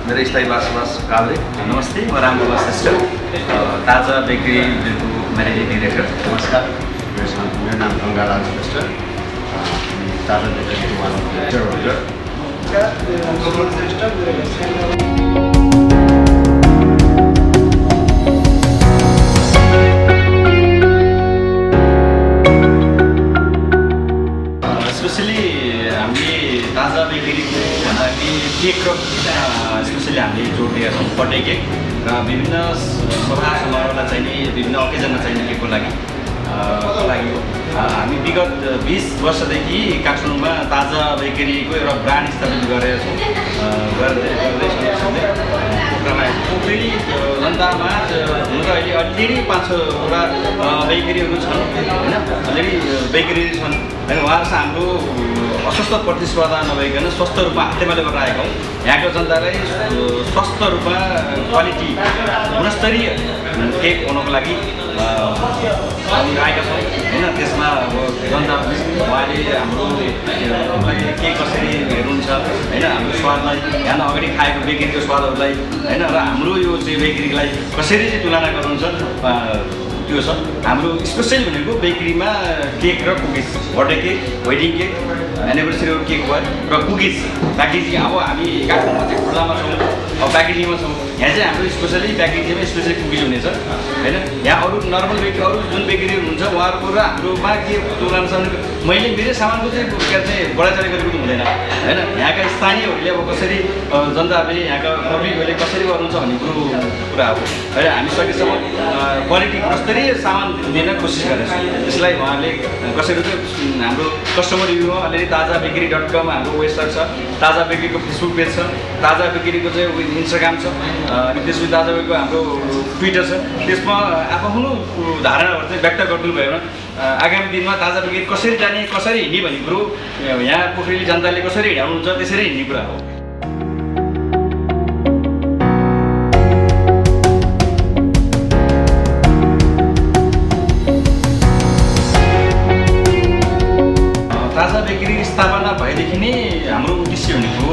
मेरो स्थायी वासवास काभ्रे। नमस्ते, म रामबाबा श्रेष्ठ, ताजा बेकरीको म्यानेजिङ डिरेक्टर। नमस्कार, मेरो नाम गङ्गालाल श्रेष्ठ, ताजा बेकरीको one of the shareholder. Especially हामीले ताजा बेकरीको भन्दाखेरि केक र स्पेसली हामीले जोड दिएका छौँ। बर्थडे केक र विभिन्न सभा समारोहलाई चाहिने, विभिन्न ओकेजनमा चाहिने केकको लागि हामी विगत 20 वर्षदेखि काठमाडौँमा ताजा बेकरीको एउटा ब्रान्ड स्थापित गरेका छौँ। पोखरामा पोखरी जनतामा हुन त अहिले अलरेडी 5-6वटा बेकरीहरू छन् होइन, अलरेडी बेकरीहरू छन् होइन। उहाँहरूसँग हाम्रो अस्वस्थ प्रतिस्पर्धा नभइकन स्वस्थ रूपमा हातेमाले गरेर आएका हौँ। यहाँको जनतालाई स्वस्थ रूपमा क्वालिटी गुणस्तरीय केक बनाउनको लागि आएका छौँ होइन। त्यसमा अब जनता उहाँले हाम्रो केक कसरी हेर्नुहुन्छ होइन, हाम्रो स्वादलाई यहाँ अगाडि खाएको बेकरीको स्वादहरूलाई होइन, र हाम्रो यो चाहिँ बेकरीलाई कसरी चाहिँ तुलना गर्नुहुन्छ त्यो छ। हाम्रो स्पेसल भनेको बेकरीमा केक र cookies, birthday cake, wedding cake, anniversary cake भयो र कुकिज प्याकेजिङ। अब हामी काठमाडौँमा चाहिँ खुल्लामा छौँ, अब प्याकेजिङमा छौँ। यहाँ चाहिँ हाम्रो स्पेसली प्याकेजिङमा स्पेसली कुकिज हुनेछ होइन। यहाँ अरू नर्मल बेकरी, अरू जुन बेकरीहरू हुन्छ उहाँहरूको र हाम्रोमा के तुलना छ भने मैले मेरै सामानको चाहिँ बढाइचढाइ गरेको पनि हुँदैन होइन। यहाँका स्थानीयहरूले अब कसरी जनताहरूले, यहाँका पब्लिकहरूले कसरी गर्नुहुन्छ भन्ने कुरा हो है। हामी सकेसम्म क्वालिटी स्तरीय सामान दिन कोसिस गरेको छौँ। त्यसलाई उहाँले कसरी चाहिँ हाम्रो कस्टमर रिभ्यूमा अलरेडी ताजा बेकरी.com हाम्रो वेबसाइट छ, ताजा बेकरीको फेसबुक पेज छ, ताजा बेकरीको चाहिँ इन्स्टाग्राम छ, अनि त्यसपछि ताजा बेकरीको हाम्रो ट्विटर छ। त्यसमा आफ्नो धारणाहरू चाहिँ व्यक्त गर्नुभयो भने आगामी दिनमा ताजा बेकरी कसरी जाने, कसरी हिँड्ने भन्ने कुरो यहाँ पोखरेली जनताले कसरी हिँडाउनुहुन्छ त्यसरी हिँड्ने कुरा हो। ताजा बेकरी स्थापना भएदेखि नै हाम्रो उद्देश्य भनेको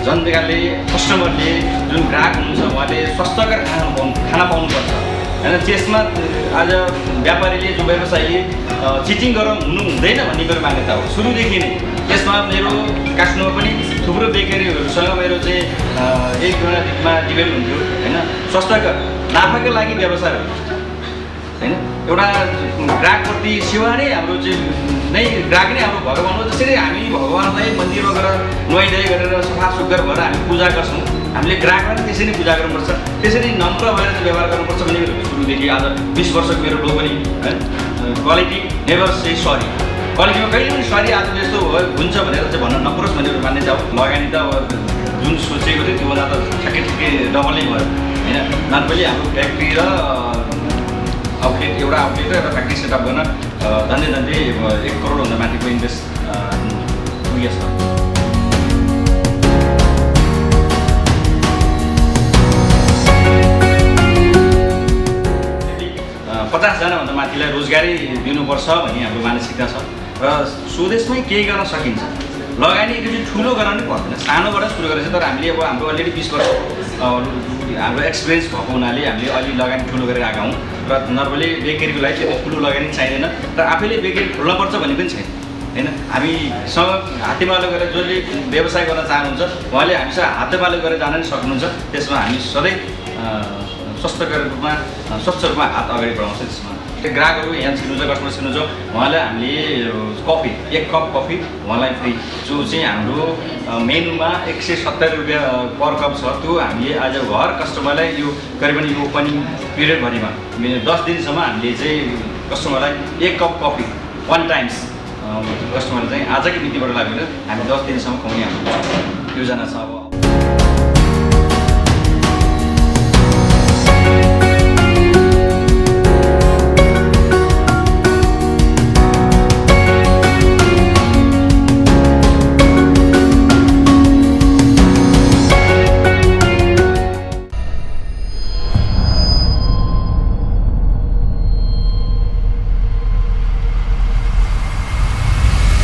जनताले, कस्टमरले, जुन ग्राहक हुनुहुन्छ उहाँले स्वास्थ्यकर खाना पाउनुपर्छ होइन। त्यसमा आज व्यापारीले, जो व्यवसायीले चिटिङ गरेर हुनु हुँदैन भन्ने मेरो मान्यता हो सुरुदेखि नै। त्यसमा मेरो काठमाडौँमा पनि थुप्रो बेकरीहरूसँग मेरो चाहिँ एकमा डिबेट हुन्थ्यो होइन। स्वास्थ्यकर नाफाको लागि व्यवसाय हो होइन। एउटा ग्राहकप्रति सेवा नै हाम्रो चाहिँ ग्राहक नै हाम्रो भगवान हो। जसरी हामी भगवानलाई मन्दिरमा गएर नुहाइधुवाइ गरेर सफा सुग्घर भएर हामी पूजा गर्छौँ, हामीले ग्राहकलाई पनि त्यसरी पूजा गर्नुपर्छ, त्यसरी नम्र भएर चाहिँ व्यवहार गर्नुपर्छ भन्ने सुरुदेखि आज 20 वर्षको मेरो लो पनि है। क्वालिटी नेभर से सरी, क्वालिटीमा कहिले पनि सरी आज यस्तो हुन्छ भनेर चाहिँ भन्न नपरोस् भन्ने मान्यता हो। लगानी त अब जुन सोचेको थियो त्योभन्दा त ठ्याक्कै डबल नै भयो होइन। नर्मली हाम्रो फ्याक्ट्री र आउटलेट, एउटा आउटलेट र एउटा फ्याक्ट्री सेटअप गर्न झन्डै 1 करोडभन्दा माथिको इन्भेस्ट पुगेको छ। 50 जनाभन्दा माथिलाई रोजगारी दिनुपर्छ भन्ने हाम्रो मानसिकता छ र स्वदेशमै केही गर्न सकिन्छ। लगानी एकचोटि ठुलो गर्न नै पर्दैन, सानोबाट सुरु गरेको छ। तर हामीले अब हाम्रो अलरेडी 20 वर्ष हाम्रो एक्सपिरियन्स भएको हुनाले हामीले अलि लगानी ठुलो गरेर आएका हौँ र नर्मली बेकरीको लागि त्यति ठुलो लगानी चाहिँदैन र आफैले बेकरी खोल्नुपर्छ भन्ने पनि छैन होइन। हामीसँग हातेमालो गरेर जसले व्यवसाय गर्न चाहनुहुन्छ उहाँले हामीसँग हातेमालो गरेर जान नै सक्नुहुन्छ। त्यसमा हामी सधैँ स्वास्थ्यकर रूपमा, स्वच्छ रूपमा हात अगाडि बढाउँछ। त्यसमा ग्राहकहरू यहाँ छिर्नुहुन्छ, कस्टमर छिर्नुहुन्छ, उहाँलाई हामीले कफी, 1 कप कफी उहाँलाई फ्री, जो चाहिँ हाम्रो मेनुमा 170 रुपियाँ पर कप छ। त्यो हामीले आज घर कस्टमरलाई यो करिबन यो ओपनिङ पिरियडभरिमा 10 दिनसम्म हामीले चाहिँ कस्टमरलाई 1 कप कफी 1 टाइम्स कस्टमरले चाहिँ आजकै मितिबाट लाग्दैन, हामी 10 दिनसम्म खुवाउने हाम्रो योजना छ। अब